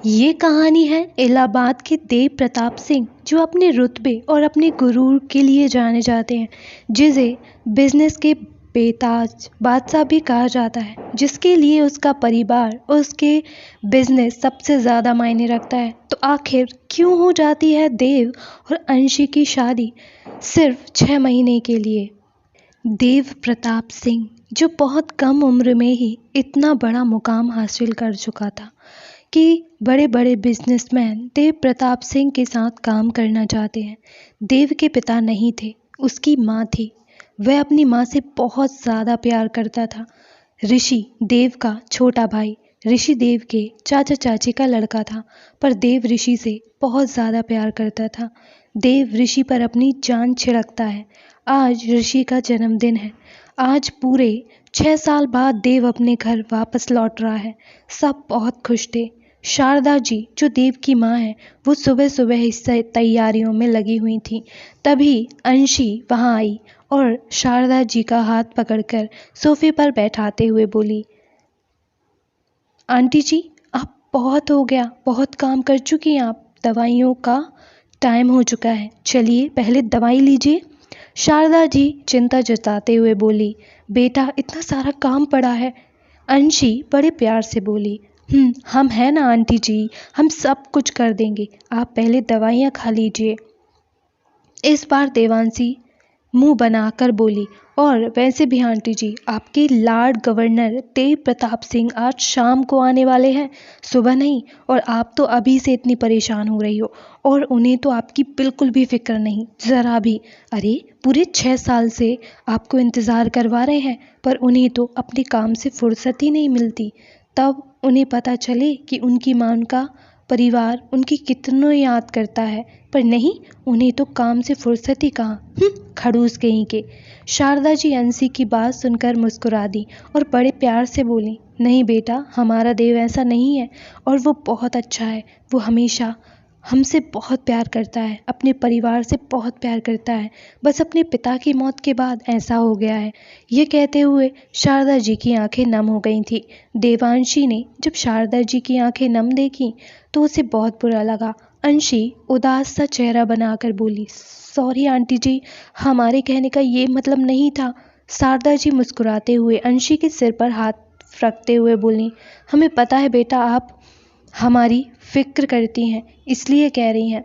ये कहानी है इलाहाबाद के देव प्रताप सिंह, जो अपने रुतबे और अपने गुरूर के लिए जाने जाते हैं, जिसे बिजनेस के बेताज बादशाह भी कहा जाता है, जिसके लिए उसका परिवार और उसके बिजनेस सबसे ज़्यादा मायने रखता है। तो आखिर क्यों हो जाती है देव और अंशी की शादी सिर्फ 6 महीने के लिए। देव प्रताप सिंह जो बहुत कम उम्र में ही इतना बड़ा मुकाम हासिल कर चुका था कि बड़े बड़े बिजनेसमैन देव प्रताप सिंह के साथ काम करना चाहते हैं। देव के पिता नहीं थे, उसकी माँ थी। वह अपनी माँ से बहुत ज़्यादा प्यार करता था। ऋषि देव का छोटा भाई ऋषि देव के चाचा चाची का लड़का था, पर देव ऋषि से बहुत ज़्यादा प्यार करता था। देव ऋषि पर अपनी जान छिड़कता है। आज ऋषि का जन्मदिन है। आज पूरे 6 साल बाद देव अपने घर वापस लौट रहा है। सब बहुत खुश थे। शारदा जी जो देव की माँ है, वो सुबह सुबह इस तैयारियों में लगी हुई थी। तभी अंशी वहाँ आई और शारदा जी का हाथ पकड़कर सोफे पर बैठाते हुए बोली, आंटी जी, आप बहुत हो गया, बहुत काम कर चुकी हैं आप। दवाइयों का टाइम हो चुका है, चलिए पहले दवाई लीजिए। शारदा जी चिंता जताते हुए बोली, बेटा इतना सारा काम पड़ा है। अंशी बड़े प्यार से बोली, हम हैं ना आंटी जी, हम सब कुछ कर देंगे, आप पहले दवाइयाँ खा लीजिए। इस बार देवांशी मुंह बनाकर बोली, और वैसे भी आंटी जी, आपके लॉर्ड गवर्नर देव प्रताप सिंह आज शाम को आने वाले हैं, सुबह नहीं। और आप तो अभी से इतनी परेशान हो रही हो, और उन्हें तो आपकी बिल्कुल भी फिक्र नहीं, ज़रा भी। अरे पूरे 6 साल से आपको इंतज़ार करवा रहे हैं, पर उन्हें तो अपने काम से फुर्सत ही नहीं मिलती। तब उन्हें पता चले कि उनकी माँ, उनका परिवार उनकी कितनों याद करता है, पर नहीं, उन्हें तो काम से फुर्सत ही कहाँ। खड़ूस कहीं के। शारदा जी अंशी की बात सुनकर मुस्कुरा दी और बड़े प्यार से बोली, नहीं बेटा, हमारा देव ऐसा नहीं है, और वो बहुत अच्छा है। वो हमेशा हमसे बहुत प्यार करता है, अपने परिवार से बहुत प्यार करता है। बस अपने पिता की मौत के बाद ऐसा हो गया है। ये कहते हुए शारदा जी की आंखें नम हो गई थी। देवांशी ने जब शारदा जी की आंखें नम देखी तो उसे बहुत बुरा लगा। अंशी उदास सा चेहरा बनाकर बोली, सॉरी आंटी जी, हमारे कहने का ये मतलब नहीं था। शारदा जी मुस्कुराते हुए अंशी के सिर पर हाथ रखते हुए बोली, हमें पता है बेटा, आप हमारी फिक्र करती हैं, इसलिए कह रही हैं।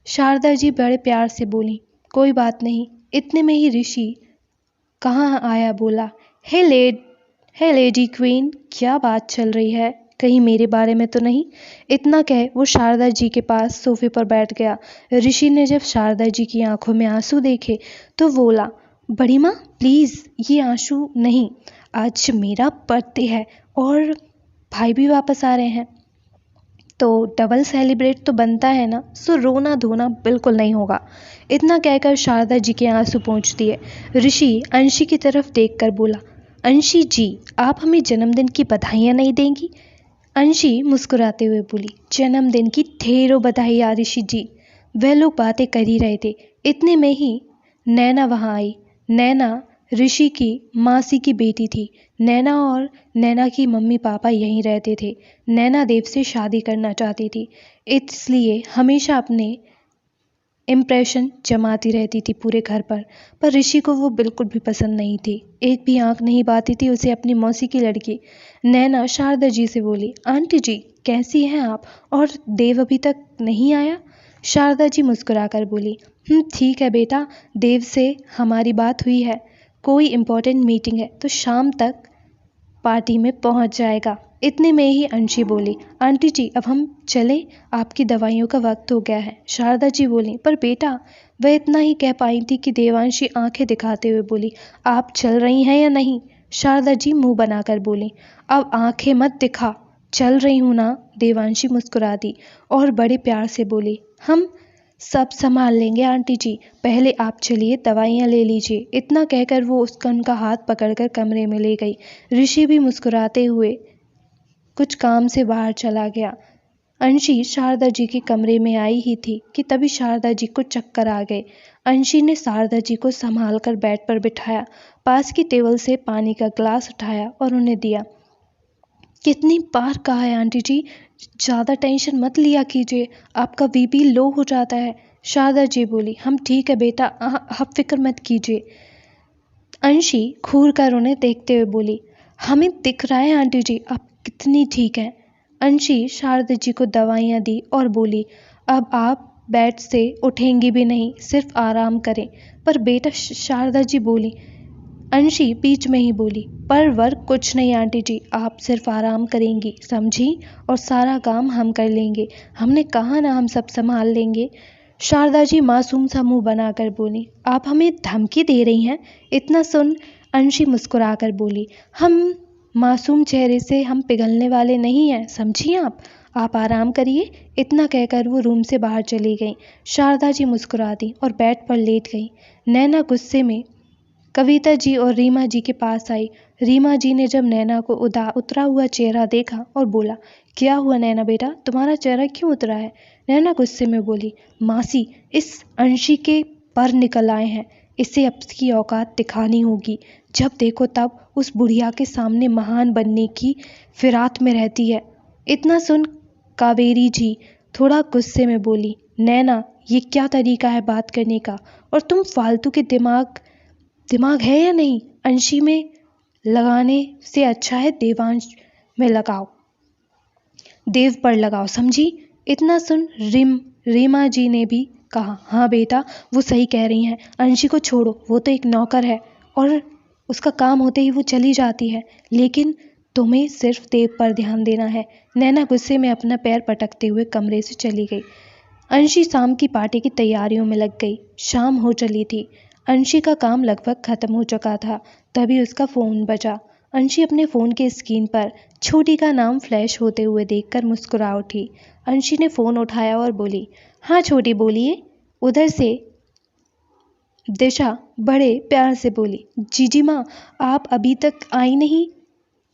शारदा जी बड़े प्यार से बोली, कोई बात नहीं। इतने में ही ऋषि कहाँ आया, बोला, हे लेडी क्वीन, क्या बात चल रही है, कहीं मेरे बारे में तो नहीं। इतना कह वो शारदा जी के पास सोफे पर बैठ गया। ऋषि ने जब शारदा जी की आंखों में आंसू देखे तो बोला, बड़ी माँ प्लीज़, ये आंसू नहीं, आज मेरा बर्थडे है और भाई भी वापस आ रहे हैं, तो डबल सेलिब्रेट तो बनता है ना, सो रोना धोना बिल्कुल नहीं होगा। इतना कहकर शारदा जी के आंसू पोंछ दिए। ऋषि अंशी की तरफ देखकर बोला, अंशी जी, आप हमें जन्मदिन की बधाइयाँ नहीं देंगी। अंशी मुस्कुराते हुए बोली, जन्मदिन की ढेरों बधाइयाँ ऋषि जी। वह लोग बातें कर ही रहे थे, इतने में ही नैना वहाँ आई। नैना ऋषि की मासी की बेटी थी। नैना और नैना की मम्मी पापा यहीं रहते थे। नैना देव से शादी करना चाहती थी, इसलिए हमेशा अपने इम्प्रेशन जमाती रहती थी पूरे घर पर ऋषि को वो बिल्कुल भी पसंद नहीं थी। एक भी आंख नहीं बाती थी उसे अपनी मौसी की लड़की। नैना शारदा जी से बोली, आंटी जी कैसी हैं आप, और देव अभी तक नहीं आया। शारदा जी मुस्कुराकर बोली, ठीक है बेटा, देव से हमारी बात हुई है, कोई इम्पोर्टेंट मीटिंग है तो शाम तक पार्टी में पहुंच जाएगा। इतने में ही अंशी बोली, आंटी जी अब हम चलें, आपकी दवाइयों का वक्त हो गया है। शारदा जी बोली, पर बेटा। वह इतना ही कह पाई थी कि देवांशी आंखें दिखाते हुए बोली, आप चल रही हैं या नहीं। शारदा जी मुंह बनाकर बोली, अब आंखें मत दिखा, चल रही हूँ ना। देवांशी मुस्कुरा दी और बड़े प्यार से बोली, हम सब संभाल लेंगे आंटी जी, पहले आप चलिए दवाइयाँ ले लीजिए। इतना कहकर वो उनका हाथ पकड़कर कमरे में ले गई। ऋषि भी मुस्कुराते हुए कुछ काम से बाहर चला गया। अंशी शारदा जी के कमरे में आई ही थी कि तभी शारदा जी को चक्कर आ गए। अंशी ने शारदा जी को संभाल कर बेड पर बिठाया, पास की टेबल से पानी का ग्लास उठाया और उन्हें दिया। कितनी बार कहा है आंटी जी, ज़्यादा टेंशन मत लिया कीजिए, आपका बीपी लो हो जाता है। शारदा जी बोली, हम ठीक है बेटा, आप फिक्र मत कीजिए। अंशी घूर कर उन्हें देखते हुए बोली, हमें दिख रहा है आंटी जी आप कितनी ठीक हैं। अंशी शारदा जी को दवाइयाँ दी और बोली, अब आप बेड से उठेंगी भी नहीं, सिर्फ आराम करें। पर बेटा, शारदा जी बोली। अंशी बीच में ही बोली, पर वर्क कुछ नहीं आंटी जी, आप सिर्फ आराम करेंगी, समझी, और सारा काम हम कर लेंगे। हमने कहा ना, हम सब संभाल लेंगे। शारदा जी मासूम सा मुंह बनाकर बोली, आप हमें धमकी दे रही हैं? इतना सुन अंशी मुस्कुराकर बोली, हम मासूम चेहरे से हम पिघलने वाले नहीं हैं, समझी आप आराम करिए। इतना कहकर वो रूम से बाहर चली गई। शारदा जी मुस्कुरा दी और बेड पर लेट गई। नैना गुस्से में कविता जी और रीमा जी के पास आई। रीमा जी ने जब नैना को उतरा हुआ चेहरा देखा और बोला, क्या हुआ नैना बेटा, तुम्हारा चेहरा क्यों उतरा है? नैना गुस्से में बोली, मासी, इस अंशी के पर निकल आए हैं, इसे अब की औकात दिखानी होगी। जब देखो तब उस बुढ़िया के सामने महान बनने की फिराक में रहती है। इतना सुन कावेरी जी थोड़ा गुस्से में बोली, नैना, ये क्या तरीका है बात करने का? और तुम फालतू के दिमाग है या नहीं? अंशी में लगाने से अच्छा है देवांश में लगाओ, देव पर लगाओ, समझी। इतना सुन रीमा जी ने भी कहा, हाँ बेटा, वो सही कह रही हैं, अंशी को छोड़ो, वो तो एक नौकर है और उसका काम होते ही वो चली जाती है, लेकिन तुम्हें सिर्फ देव पर ध्यान देना है। नैना गुस्से में अपना पैर पटकते हुए कमरे से चली गई। अंशी शाम की पार्टी की तैयारियों में लग गई। शाम हो चली थी। अंशी का काम लगभग खत्म हो चुका था, तभी उसका फ़ोन बजा। अंशी अपने फ़ोन के स्क्रीन पर छोटी का नाम फ्लैश होते हुए देखकर मुस्कुरा उठी। अंशी ने फ़ोन उठाया और बोली, हाँ छोटी बोलिए। उधर से दिशा बड़े प्यार से बोली, जीजी माँ, आप अभी तक आई नहीं?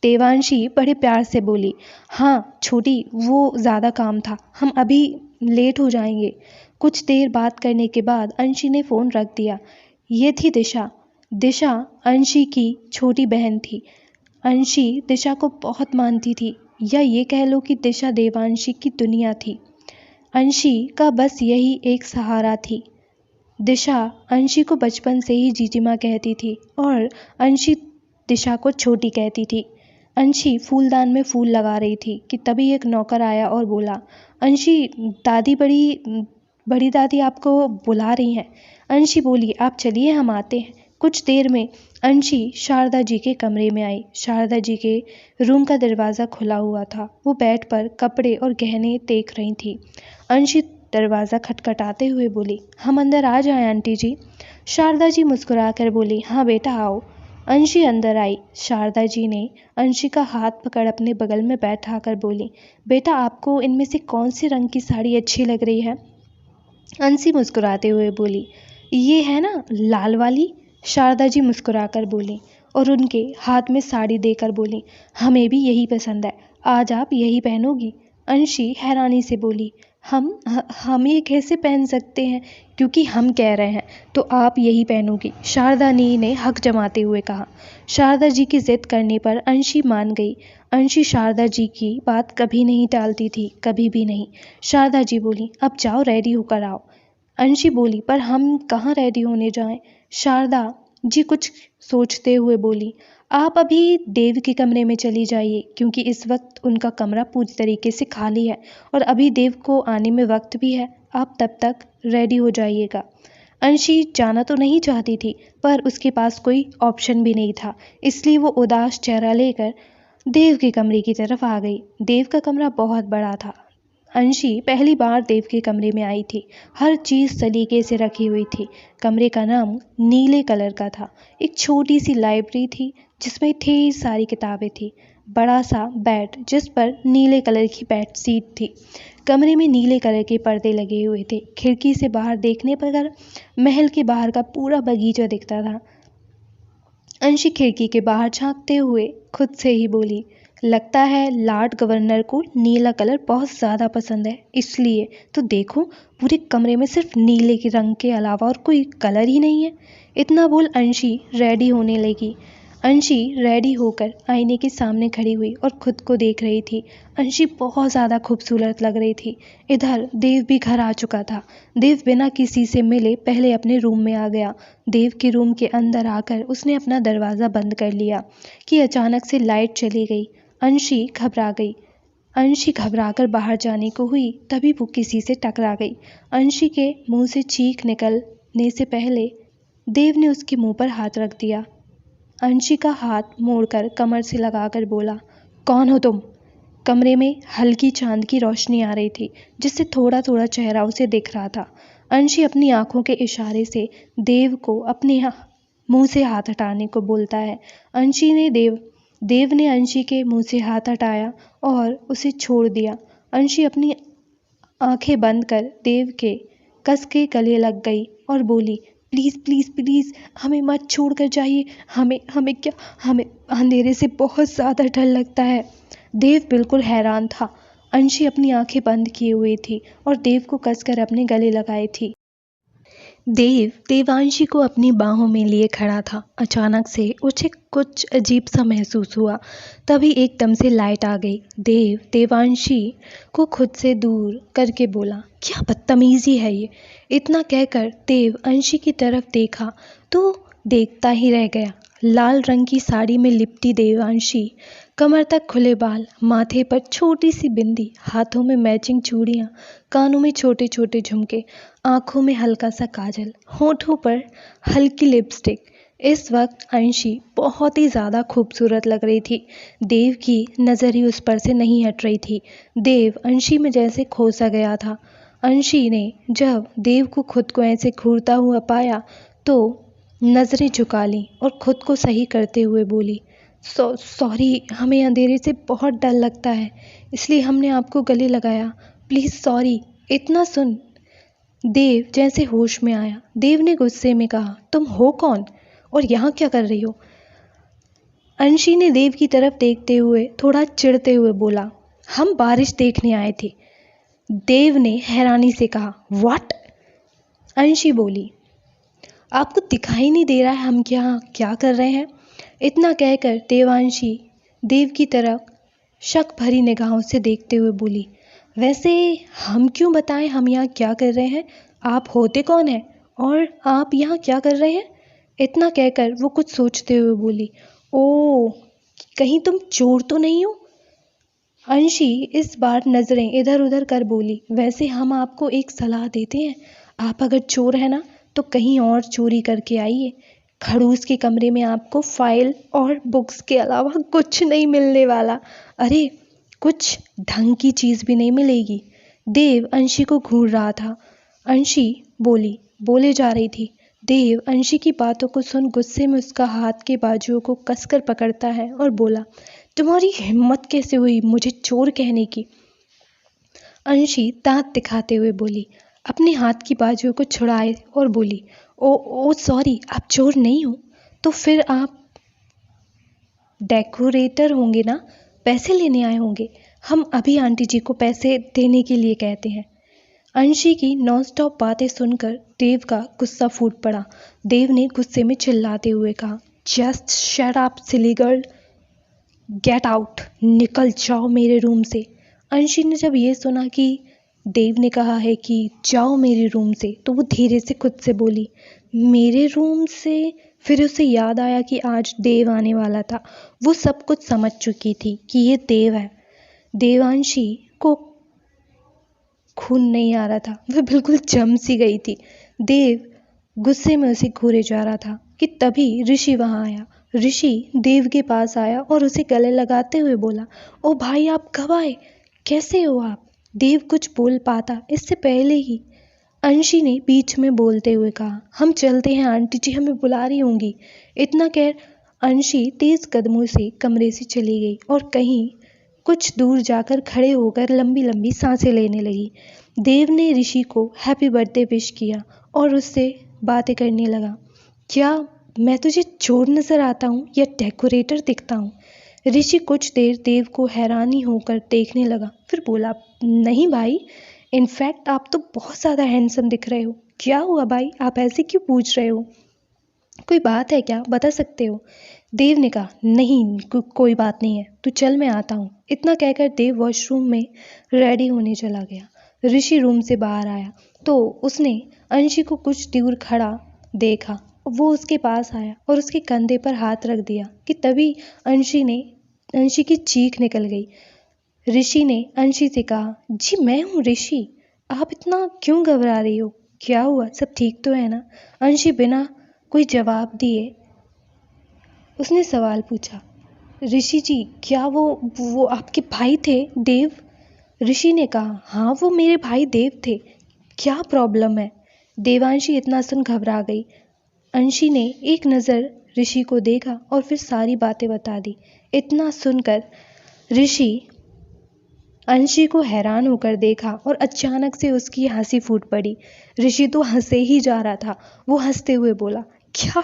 देवांशी बड़े प्यार से बोली, हाँ छोटी, वो ज़्यादा काम था, हम अभी लेट हो जाएंगे। कुछ देर बात करने के बाद अंशी ने फ़ोन रख दिया। ये थी दिशा। दिशा अंशी की छोटी बहन थी। अंशी दिशा को बहुत मानती थी, या ये कह लो कि दिशा देवांशी की दुनिया थी। अंशी का बस यही एक सहारा थी। दिशा अंशी को बचपन से ही जीजी माँ कहती थी और अंशी दिशा को छोटी कहती थी। अंशी फूलदान में फूल लगा रही थी कि तभी एक नौकर आया और बोला, अंशी, दादी बड़ी दादी आपको बुला रही हैं। अंशी बोली, आप चलिए, हम आते हैं। कुछ देर में अंशी शारदा जी के कमरे में आई। शारदा जी के रूम का दरवाज़ा खुला हुआ था। वो बेड पर कपड़े और गहने देख रही थी। अंशी दरवाज़ा खटखटाते हुए बोली, हम अंदर आ जाएं आंटी जी? शारदा जी मुस्कुराकर बोली, हाँ बेटा आओ। अंशी अंदर आई। शारदा जी ने अंशी का हाथ पकड़ अपने बगल में बैठाकर बोली, बेटा, आपको इनमें से कौन से रंग की साड़ी अच्छी लग रही है? अंशी मुस्कुराते हुए बोली, ये है ना लाल वाली। शारदा जी मुस्कुराकर बोली और उनके हाथ में साड़ी देकर बोली, हमें भी यही पसंद है, आज आप यही पहनोगी? अंशी हैरानी से बोली, हम ये कैसे पहन सकते हैं? क्योंकि हम कह रहे हैं तो आप यही पहनोगी, शारदा ने हक जमाते हुए कहा। शारदा जी की जिद करने पर अंशी मान गई। अंशी शारदा जी की बात कभी नहीं टालती थी, कभी भी नहीं। शारदा जी बोली, अब जाओ, रेडी होकर आओ। अंशी बोली, पर हम कहाँ रेडी होने जाएं? शारदा जी कुछ सोचते हुए बोली, आप अभी देव के कमरे में चली जाइए, क्योंकि इस वक्त उनका कमरा पूरी तरीके से खाली है और अभी देव को आने में वक्त भी है। आप तब तक रेडी हो जाइएगा। अंशी जाना तो नहीं चाहती थी, पर उसके पास कोई ऑप्शन भी नहीं था, इसलिए वो उदास चेहरा लेकर देव के कमरे की तरफ आ गई। देव का कमरा बहुत बड़ा था। अंशी पहली बार देव के कमरे में आई थी। हर चीज़ सलीके से रखी हुई थी। कमरे का नाम नीले कलर का था। एक छोटी सी लाइब्रेरी थी जिसमें ढेर सारी किताबें थी। बड़ा सा बेड जिस पर नीले कलर की बेड सीट थी। कमरे में नीले कलर के पर्दे लगे हुए थे। खिड़की से बाहर देखने पर महल के बाहर का पूरा बगीचा दिखता था। अंशी खिड़की के बाहर झांकते हुए खुद से ही बोली, लगता है लॉर्ड गवर्नर को नीला कलर बहुत ज़्यादा पसंद है, इसलिए तो देखो, पूरे कमरे में सिर्फ नीले के रंग के अलावा और कोई कलर ही नहीं है। इतना बोल अंशी रेडी होने लगी। अंशी रेडी होकर आईने के सामने खड़ी हुई और खुद को देख रही थी। अंशी बहुत ज़्यादा खूबसूरत लग रही थी। इधर देव भी घर आ चुका था। देव बिना किसी से मिले पहले अपने रूम में आ गया। देव के रूम के अंदर आकर उसने अपना दरवाज़ा बंद कर लिया कि अचानक से लाइट चली गई। अंशी घबरा गई। अंशी घबराकर बाहर जाने को हुई, तभी वो किसी से टकरा गई। अंशी के मुंह से चीख निकलने से पहले देव ने उसके मुंह पर हाथ रख दिया। अंशी का हाथ मोड़कर कमर से लगाकर बोला, कौन हो तुम? कमरे में हल्की चांद की रोशनी आ रही थी, जिससे थोड़ा थोड़ा चेहरा उसे दिख रहा था। अंशी अपनी आंखों के इशारे से देव को अपने मुंह से हाथ हटाने को बोलता है। देव ने अंशी के मुंह से हाथ हटाया और उसे छोड़ दिया। अंशी अपनी आंखें बंद कर देव के कस के गले लग गई और बोली, प्लीज़ प्लीज़ प्लीज़ हमें मत छोड़ कर जाइए। हमें अंधेरे से बहुत ज़्यादा डर लगता है। देव बिल्कुल हैरान था। अंशी अपनी आंखें बंद किए हुई थी और देव को कसकर अपने गले लगाई थी। देव देवांशी को अपनी बाहों में लिए खड़ा था। अचानक से उसे कुछ अजीब सा महसूस हुआ। तभी एकदम से लाइट आ गई। देव देवांशी को खुद से दूर करके बोला, क्या बदतमीजी है ये। इतना कहकर देव अंशी की तरफ देखा तो देखता ही रह गया। लाल रंग की साड़ी में लिपटी देवांशी, कमर तक खुले बाल, माथे पर छोटी सी बिंदी, हाथों में मैचिंग चूड़ियाँ, कानों में छोटे छोटे झुमके, आंखों में हल्का सा काजल, होठों पर हल्की लिपस्टिक। इस वक्त अंशी बहुत ही ज़्यादा खूबसूरत लग रही थी। देव की नज़र ही उस पर से नहीं हट रही थी। देव अंशी में जैसे खो सा गया था। अंशी ने जब देव को खुद को ऐसे घूरता हुआ पाया तो नज़रें झुका लीं और खुद को सही करते हुए बोली, सॉरी, हमें अंधेरे से बहुत डर लगता है, इसलिए हमने आपको गले लगाया, प्लीज़ सॉरी। इतना सुन देव जैसे होश में आया। देव ने गुस्से में कहा, तुम हो कौन और यहाँ क्या कर रही हो? अंशी ने देव की तरफ देखते हुए थोड़ा चिढ़ते हुए बोला, हम बारिश देखने आए थे। देव ने हैरानी से कहा, व्हाट? अंशी बोली, आपको दिखाई नहीं दे रहा है हम क्या कर रहे हैं? इतना कहकर देवांशी देव की तरफ शक भरी निगाहों से देखते हुए बोली, वैसे हम क्यों बताएं हम यहाँ क्या कर रहे हैं? आप होते कौन हैं और आप यहाँ क्या कर रहे हैं? इतना कहकर वो कुछ सोचते हुए बोली, ओ, कहीं तुम चोर तो नहीं हो? अंशी इस बार नज़रें इधर उधर कर बोली, वैसे हम आपको एक सलाह देते हैं, आप अगर चोर है ना तो कहीं और चोरी करके आइए। खड़ूस के कमरे में आपको फाइल और बुक्स के अलावा कुछ नहीं मिलने वाला। अरे कुछ ढंग की चीज़ भी नहीं मिलेगी। देव अंशी को घूर रहा था। अंशी बोले जा रही थी। देव अंशी की बातों को सुन गुस्से में उसका हाथ के बाजुओं को कसकर पकड़ता है और बोला, तुम्हारी हिम्मत कैसे हुई मुझे चोर कहने की? अंशी दांत दिखाते हुए बोली, अपने हाथ की बाजुओं को छुड़ाए और बोली, ओ सॉरी, आप चोर नहीं हो तो फिर आप डेकोरेटर होंगे ना, पैसे लेने आए होंगे। हम अभी आंटी जी को पैसे देने के लिए कहते हैं। अंशी की नॉन स्टॉप बातें सुनकर देव का गुस्सा फूट पड़ा। देव ने गुस्से में चिल्लाते हुए कहा, just shut up silly girl, get out, निकल जाओ मेरे रूम से। अंशी ने जब ये सुना कि देव ने कहा है कि जाओ मेरे रूम से, तो वो धीरे से खुद से बोली, मेरे रूम से? फिर उसे याद आया कि आज देव आने वाला था। वो सब कुछ समझ चुकी थी कि ये देव है। देवांशी को खून नहीं आ रहा था, वह बिल्कुल जम सी गई थी। देव गुस्से में उसे घूरे जा रहा था कि तभी ऋषि वहाँ आया। ऋषि देव के पास आया और उसे गले लगाते हुए बोला, ओ भाई, आप कब आए? कैसे हो आप? देव कुछ बोल पाता इससे पहले ही अंशी ने बीच में बोलते हुए कहा, हम चलते हैं, आंटी जी हमें बुला रही होंगी। इतना कह अंशी तेज कदमों से कमरे से चली गई और कहीं कुछ दूर जाकर खड़े होकर लंबी लंबी सांसें लेने लगी। देव ने ऋषि को हैप्पी बर्थडे विश किया और उससे बातें करने लगा। क्या मैं तुझे चोर नजर आता हूँ या डेकोरेटर दिखता हूँ? ऋषि कुछ देर देव को हैरानी होकर देखने लगा, फिर बोला, नहीं भाई, इनफैक्ट आप तो बहुत ज़्यादा हैंडसम दिख रहे हो। क्या हुआ भाई, आप ऐसे क्यों पूछ रहे हो? कोई बात है क्या, बता सकते हो? देव ने कहा, नहीं कोई बात नहीं है, तू चल मैं आता हूँ। इतना कहकर देव वॉशरूम में रेडी होने चला गया। ऋषि रूम से बाहर आया तो उसने अंशी को कुछ दूर खड़ा देखा। वो उसके पास आया और उसके कंधे पर हाथ रख दिया कि तभी अंशी की चीख निकल गई। ऋषि ने अंशी से कहा, जी मैं हूँ ऋषि, आप इतना क्यों घबरा रही हो? क्या हुआ, सब ठीक तो है ना? अंशी बिना कोई जवाब दिए उसने सवाल पूछा। ऋषि जी, क्या वो आपके भाई थे देव? ऋषि ने कहा, हाँ वो मेरे भाई देव थे, क्या प्रॉब्लम है? देवांशी इतना सुन घबरा गई। अंशी ने एक नज़र ऋषि को देखा और फिर सारी बातें बता दी। इतना सुनकर ऋषि अंशी को हैरान होकर देखा और अचानक से उसकी हंसी फूट पड़ी। ऋषि तो हंसे ही जा रहा था। वो हंसते हुए बोला, क्या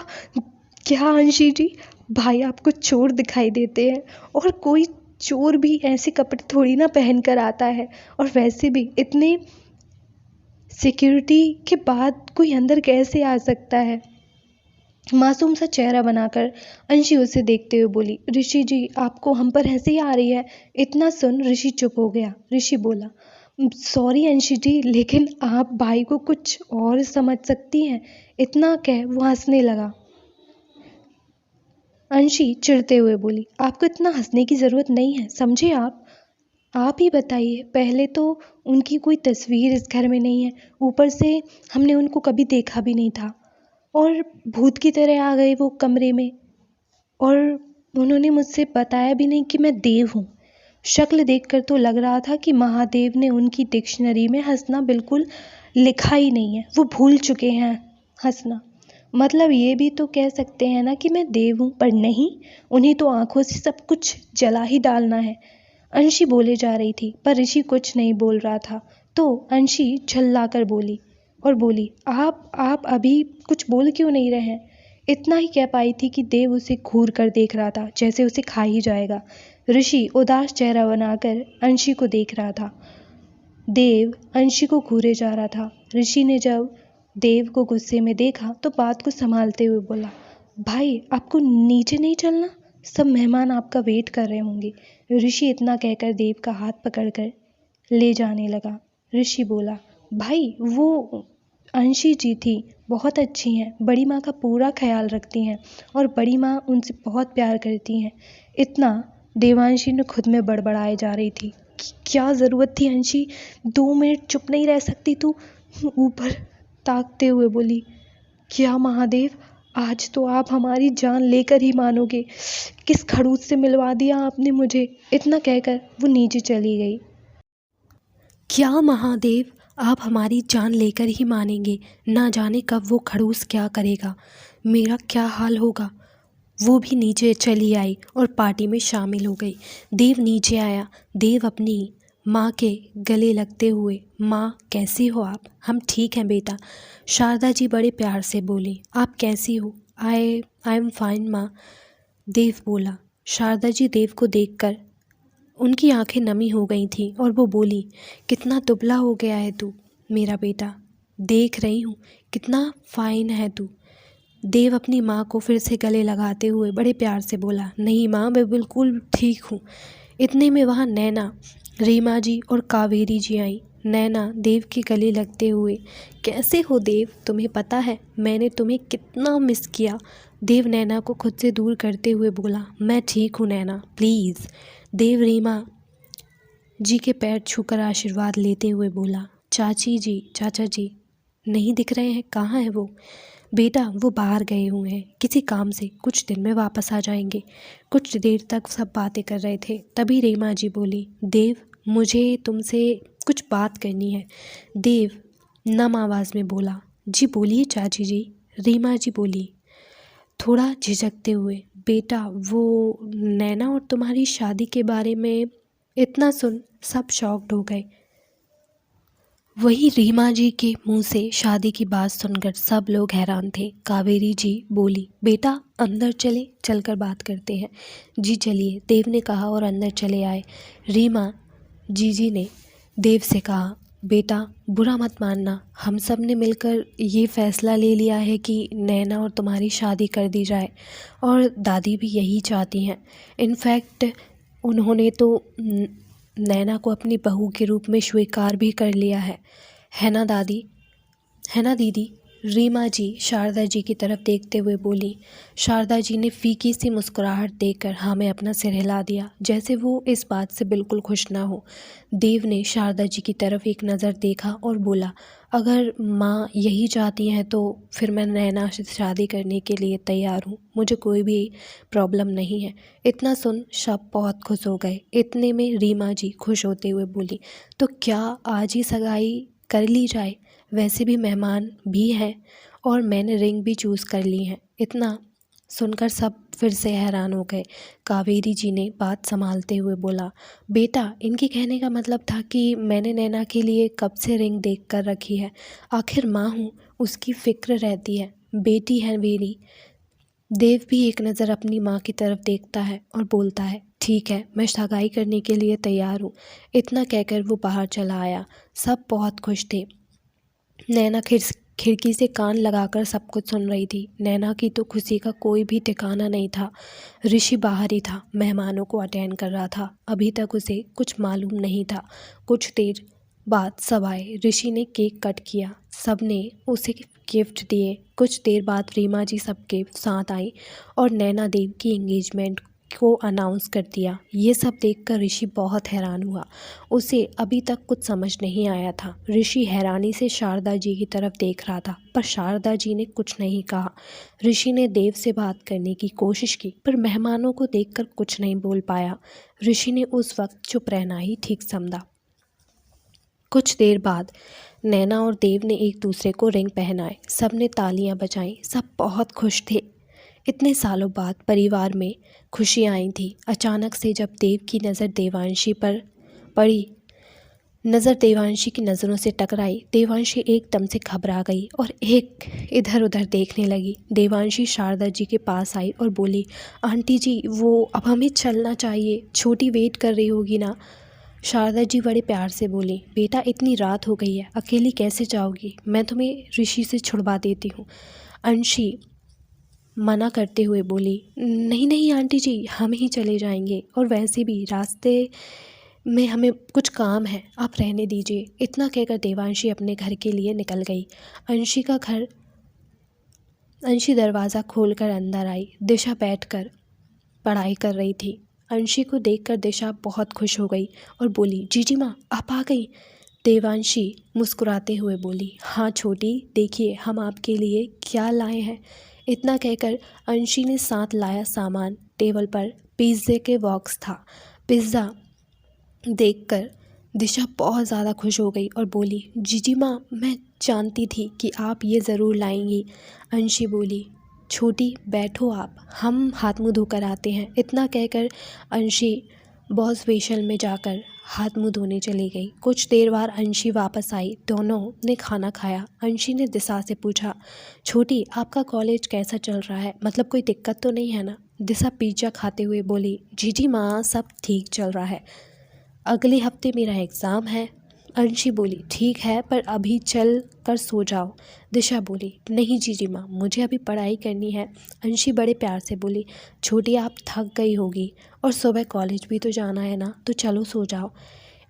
क्या अंशी जी, भाई आपको चोर दिखाई देते हैं, और कोई चोर भी ऐसे कपड़े थोड़ी ना पहन कर आता है, और वैसे भी इतने सिक्योरिटी के बाद कोई अंदर कैसे आ सकता है? मासूम सा चेहरा बनाकर अंशी उसे देखते हुए बोली, ऋषि जी आपको हम पर हंसी आ रही है? इतना सुन ऋषि चुप हो गया। ऋषि बोला, सॉरी अंशी जी, लेकिन आप भाई को कुछ और समझ सकती हैं। इतना कह वो हंसने लगा। अंशी चिढ़ते हुए बोली, आपको इतना हंसने की ज़रूरत नहीं है, समझे आप ही बताइए। पहले तो उनकी कोई तस्वीर इस घर में नहीं है, ऊपर से हमने उनको कभी देखा भी नहीं था, और भूत की तरह आ गए वो कमरे में, और उन्होंने मुझसे बताया भी नहीं कि मैं देव हूँ। शक्ल देखकर तो लग रहा था कि महादेव ने उनकी डिक्शनरी में हंसना बिल्कुल लिखा ही नहीं है, वो भूल चुके हैं हंसना। मतलब ये भी तो कह सकते हैं ना कि मैं देव हूँ, पर नहीं, उन्हें तो आंखों से सब कुछ जला ही डालना है। अंशी बोले जा रही थी पर ऋषि कुछ नहीं बोल रहा था, तो अंशी झल्लाकर बोली और बोली, आप अभी कुछ बोल क्यों नहीं रहे हैं? इतना ही कह पाई थी कि देव उसे घूर कर देख रहा था, जैसे उसे खा ही जाएगा। ऋषि उदास चेहरा बनाकर अंशी को देख रहा था। देव अंशी को घूरे जा रहा था। ऋषि ने जब देव को गुस्से में देखा तो बात को संभालते हुए बोला, भाई आपको नीचे नहीं चलना? सब मेहमान आपका वेट कर रहे होंगे। ऋषि इतना कहकर देव का हाथ पकड़कर ले जाने लगा। ऋषि बोला, भाई वो अंशी जी थी, बहुत अच्छी हैं, बड़ी माँ का पूरा ख्याल रखती हैं, और बड़ी माँ उनसे बहुत प्यार करती हैं। इतना देवांशी ने खुद में बड़बड़ाए जा रही थी कि क्या ज़रूरत थी अंशी, 2 मिनट चुप नहीं रह सकती तू? ऊपर ताकते हुए बोली, क्या महादेव, आज तो आप हमारी जान लेकर ही मानोगे, किस खड़ूस से मिलवा दिया आपने मुझे। इतना कहकर वो नीचे चली गई। क्या महादेव, आप हमारी जान लेकर ही मानेंगे? ना जाने कब वो खड़ूस क्या करेगा, मेरा क्या हाल होगा। वो भी नीचे चली आई और पार्टी में शामिल हो गई। देव नीचे आया। देव अपनी माँ के गले लगते हुए, माँ कैसी हो आप? हम ठीक हैं बेटा। शारदा जी बड़े प्यार से बोली, आप कैसी हो? आई एम फाइन माँ, देव बोला। शारदा जी देव को देखकर उनकी आंखें नमी हो गई थीं और वो बोली, कितना दुबला हो गया है तू मेरा बेटा, देख रही हूँ कितना फाइन है तू। देव अपनी माँ को फिर से गले लगाते हुए बड़े प्यार से बोला, नहीं माँ, मैं बिल्कुल ठीक हूँ। इतने में वहाँ नैना, रीमा जी और कावेरी जी आई। नैना देव के गले लगते हुए, कैसे हो देव, तुम्हें पता है मैंने तुम्हें कितना मिस किया। देव नैना को खुद से दूर करते हुए बोला, मैं ठीक हूँ नैना, प्लीज़। देव रीमा जी के पैर छूकर आशीर्वाद लेते हुए बोला, चाची जी, चाचा जी नहीं दिख रहे हैं, कहाँ है वो? बेटा वो बाहर गए हुए हैं किसी काम से, कुछ दिन में वापस आ जाएंगे। कुछ देर तक सब बातें कर रहे थे, तभी रीमा जी बोली, देव मुझे तुमसे कुछ बात करनी है। देव नम आवाज़ में बोला, जी बोलिए चाची जी। रीमा जी बोली थोड़ा झिझकते हुए, बेटा वो नैना और तुम्हारी शादी के बारे में। इतना सुन सब शॉक्ड हो गए। वही रीमा जी के मुंह से शादी की बात सुनकर सब लोग हैरान थे। कावेरी जी बोली, बेटा अंदर चले, चलकर बात करते हैं। जी चलिए, देव ने कहा और अंदर चले आए। रीमा जी ने देव से कहा, बेटा बुरा मत मानना, हम सब ने मिलकर ये फ़ैसला ले लिया है कि नैना और तुम्हारी शादी कर दी जाए, और दादी भी यही चाहती हैं। इनफैक्ट उन्होंने तो नैना को अपनी बहू के रूप में स्वीकार भी कर लिया है ना दादी, है ना दीदी? रीमा जी शारदा जी की तरफ देखते हुए बोली। शारदा जी ने फीकी सी मुस्कुराहट देकर हाँ में अपना सिर हिला दिया, जैसे वो इस बात से बिल्कुल खुश ना हो। देव ने शारदा जी की तरफ एक नज़र देखा और बोला, अगर माँ यही चाहती हैं तो फिर मैं नैना से शादी करने के लिए तैयार हूँ, मुझे कोई भी प्रॉब्लम नहीं है। इतना सुन सब बहुत खुश हो गए। इतने में रीमा जी खुश होते हुए बोली, तो क्या आज ही सगाई कर ली जाए? वैसे भी मेहमान भी हैं और मैंने रिंग भी चूज़ कर ली है। इतना सुनकर सब फिर से हैरान हो गए। कावेरी जी ने बात संभालते हुए बोला, बेटा इनके कहने का मतलब था कि मैंने नैना के लिए कब से रिंग देख कर रखी है, आखिर माँ हूँ, उसकी फ़िक्र रहती है, बेटी है मेरी। देव भी एक नज़र अपनी माँ की तरफ देखता है और बोलता है, ठीक है, मैं सगाई करने के लिए तैयार हूँ। इतना कहकर वो बाहर चला आया। सब बहुत खुश थे। नैना खिड़की से कान लगाकर सब कुछ सुन रही थी। नैना की तो खुशी का कोई भी ठिकाना नहीं था। ऋषि बाहर ही था, मेहमानों को अटेंड कर रहा था। अभी तक उसे कुछ मालूम नहीं था। कुछ देर बाद सब आए। ऋषि ने केक कट किया, सब ने उसे गिफ्ट दिए। कुछ देर बाद रीमा जी सबके साथ आई और नैना देव की एंगेजमेंट को अनाउंस कर दिया। ये सब देखकर ऋषि बहुत हैरान हुआ। उसे अभी तक कुछ समझ नहीं आया था। ऋषि हैरानी से शारदा जी की तरफ देख रहा था, पर शारदा जी ने कुछ नहीं कहा। ऋषि ने देव से बात करने की कोशिश की, पर मेहमानों को देखकर कुछ नहीं बोल पाया। ऋषि ने उस वक्त चुप रहना ही ठीक समझा। कुछ देर बाद नैना और देव ने एक दूसरे को रिंग पहनाए। सब ने तालियां बजाईं। सब बहुत खुश थे। इतने सालों बाद परिवार में खुशी आई थी। अचानक से जब देव की नज़र देवांशी पर पड़ी, देवांशी की नज़रों से टकराई, देवांशी एकदम से घबरा गई और एक इधर उधर देखने लगी। देवांशी शारदा जी के पास आई और बोली, आंटी जी वो अब हमें चलना चाहिए, छोटी वेट कर रही होगी ना। शारदा जी बड़े प्यार से बोली, बेटा इतनी रात हो गई है, अकेली कैसे जाओगी, मैं तुम्हें ऋषि से छुड़वा देती हूँ। अंशी मना करते हुए बोली, नहीं नहीं आंटी जी, हम ही चले जाएंगे, और वैसे भी रास्ते में हमें कुछ काम है, आप रहने दीजिए। इतना कहकर देवांशी अपने घर के लिए निकल गई। अंशी दरवाज़ा खोलकर अंदर आई। दिशा बैठकर पढ़ाई कर रही थी। अंशी को देखकर दिशा बहुत खुश हो गई और बोली, जीजी माँ आप आ गई। देवांशी मुस्कुराते हुए बोली, हाँ छोटी, देखिए हम आपके लिए क्या लाए हैं। इतना कहकर अंशी ने साथ लाया सामान टेबल पर पिज़्ज़े के बॉक्स था। पिज़्ज़ा देखकर दिशा बहुत ज़्यादा खुश हो गई और बोली, जीजी माँ मैं जानती थी कि आप ये ज़रूर लाएंगी। अंशी बोली, छोटी बैठो आप, हम हाथ मुँह धोकर आते हैं। इतना कहकर अंशी बॉस फेशियल में जाकर हाथ मुँह धोने चली गई। कुछ देर बाद अंशी वापस आई। दोनों ने खाना खाया। अंशी ने दिशा से पूछा, छोटी आपका कॉलेज कैसा चल रहा है, मतलब कोई दिक्कत तो नहीं है ना। दिशा पिज्ज़ा खाते हुए बोली, जीजी माँ सब ठीक चल रहा है, अगले हफ्ते मेरा एग्ज़ाम है। अंशी बोली, ठीक है पर अभी चल कर सो जाओ। दिशा बोली, नहीं जीजी माँ मुझे अभी पढ़ाई करनी है। अंशी बड़े प्यार से बोली, छोटी आप थक गई होगी और सुबह कॉलेज भी तो जाना है ना, तो चलो सो जाओ।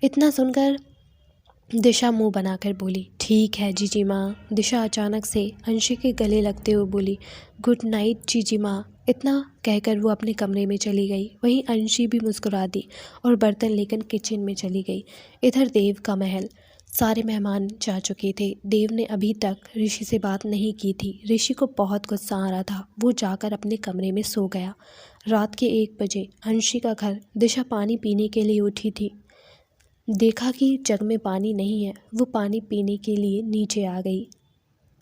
इतना सुनकर दिशा मुंह बनाकर बोली, ठीक है जीजी माँ। दिशा अचानक से अंशी के गले लगते हुए बोली, गुड नाइट जीजी माँ। इतना कहकर वो अपने कमरे में चली गई। वहीं अंशी भी मुस्कुरा दी और बर्तन लेकर किचन में चली गई। इधर देव का महल, सारे मेहमान जा चुके थे। देव ने अभी तक ऋषि से बात नहीं की थी। ऋषि को बहुत गुस्सा आ रहा था। वो जाकर अपने कमरे में सो गया। रात के 1 बजे अंशी का घर। दिशा पानी पीने के लिए उठी थी। देखा कि जग में पानी नहीं है। वो पानी पीने के लिए नीचे आ गई।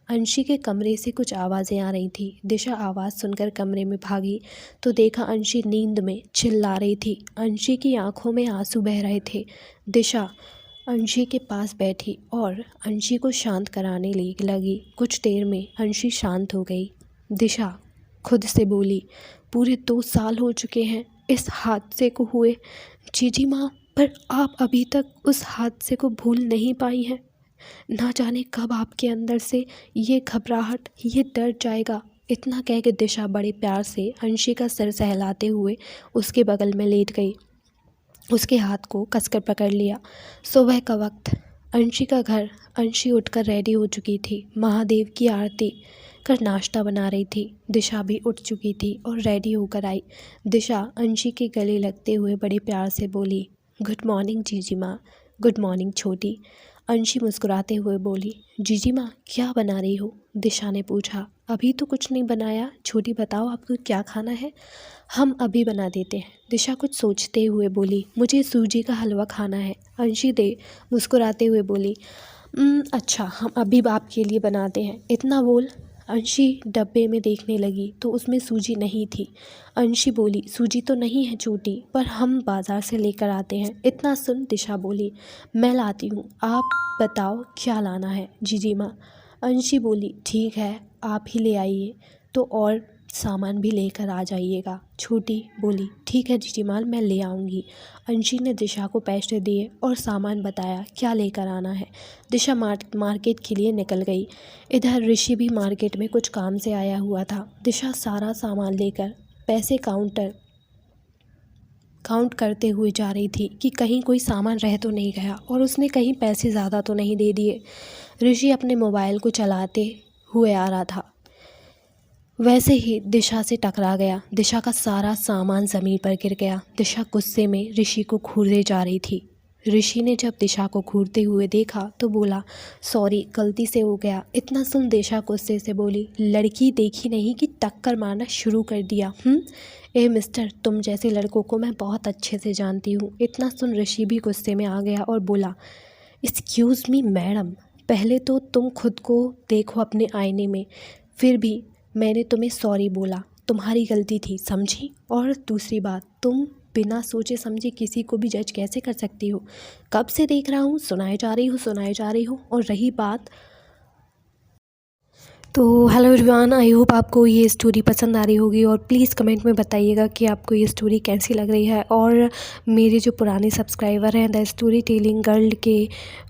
अंशी के कमरे से कुछ आवाज़ें आ रही थी। दिशा आवाज़ सुनकर कमरे में भागी तो देखा अंशी नींद में चिल्ला रही थी। अंशी की आंखों में आंसू बह रहे थे। दिशा अंशी के पास बैठी और अंशी को शांत कराने लगी। कुछ देर में अंशी शांत हो गई। दिशा खुद से बोली, पूरे 2 साल हो चुके हैं इस हादसे को हुए। जीजी माँ पर आप अभी तक उस हादसे को भूल नहीं पाई हैं। ना जाने कब आपके अंदर से ये घबराहट, ये डर जाएगा। इतना कह के दिशा बड़े प्यार से अंशी का सिर सहलाते हुए उसके बगल में लेट गई, उसके हाथ को कसकर पकड़ लिया। सुबह का वक्त, अंशी का घर। अंशी उठकर रेडी हो चुकी थी, महादेव की आरती कर नाश्ता बना रही थी। दिशा भी उठ चुकी थी और रेडी होकर आई। दिशा अंशी के गले लगते हुए बड़े प्यार से बोली, गुड मॉर्निंग जीजी माँ। गुड मॉर्निंग छोटी। अंशी मुस्कुराते हुए बोली, जीजी माँ क्या बना रही हो? दिशा ने पूछा। अभी तो कुछ नहीं बनाया, छोटी बताओ आपको क्या खाना है, हम अभी बना देते हैं। दिशा कुछ सोचते हुए बोली, मुझे सूजी का हलवा खाना है। अंशी दे मुस्कुराते हुए बोली, अच्छा हम अभी आपके लिए बनाते हैं। इतना बोल अंशी डब्बे में देखने लगी तो उसमें सूजी नहीं थी। अंशी बोली, सूजी तो नहीं है छोटी, पर हम बाज़ार से लेकर आते हैं। इतना सुन दिशा बोली, मैं लाती हूँ, आप बताओ क्या लाना है जीजी माँ। अंशी बोली, ठीक है आप ही ले आइए, तो और सामान भी लेकर आ जाइएगा। छोटी बोली, ठीक है जीजी माँ मैं ले आऊँगी। अंशी ने दिशा को पैसे दिए और सामान बताया क्या लेकर आना है। दिशा मार्केट के लिए निकल गई। इधर ऋषि भी मार्केट में कुछ काम से आया हुआ था। दिशा सारा सामान लेकर पैसे काउंट करते हुए जा रही थी कि कहीं कोई सामान रह तो नहीं गया और उसने कहीं पैसे ज़्यादा तो नहीं दे दिए। ऋषि अपने मोबाइल को चलाते हुए आ रहा था, वैसे ही दिशा से टकरा गया। दिशा का सारा सामान ज़मीन पर गिर गया। दिशा गुस्से में ऋषि को घूरने जा रही थी। ऋषि ने जब दिशा को घूरते हुए देखा तो बोला, सॉरी गलती से हो गया। इतना सुन दिशा गुस्से से बोली, लड़की देखी नहीं कि टक्कर मारना शुरू कर दिया। ए मिस्टर, तुम जैसे लड़कों को मैं बहुत अच्छे से जानती हूँ। इतना सुन ऋषि भी गुस्से में आ गया और बोला, एक्सक्यूज़ मी मैडम, पहले तो तुम खुद को देखो अपने आईने में, फिर भी मैंने तुम्हें सॉरी बोला, तुम्हारी गलती थी, समझी? और दूसरी बात, तुम बिना सोचे समझे किसी को भी जज कैसे कर सकती हो? कब से देख रहा हूँ सुनाए जा रही हो। और रही बात, तो हेलो एवरीवन, आई होप आपको ये स्टोरी पसंद आ रही होगी और प्लीज़ कमेंट में बताइएगा कि आपको ये स्टोरी कैसी लग रही है। और मेरे जो पुराने सब्सक्राइबर हैं द स्टोरी टेलिंग गर्ल के,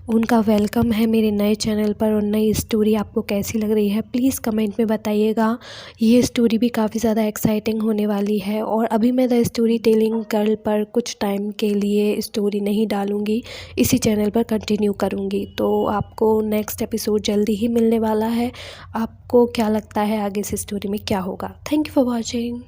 उनका वेलकम है मेरे नए चैनल पर। और नई स्टोरी आपको कैसी लग रही है प्लीज़ कमेंट में बताइएगा। ये स्टोरी भी काफ़ी ज़्यादा एक्साइटिंग होने वाली है। और अभी मैं द स्टोरी टेलिंग गर्ल पर कुछ टाइम के लिए स्टोरी नहीं डालूँगी, इसी चैनल पर कंटिन्यू करूँगी। तो आपको नेक्स्ट एपिसोड जल्दी ही मिलने वाला है। आपको क्या लगता है आगे से स्टोरी में क्या होगा? Thank you for watching.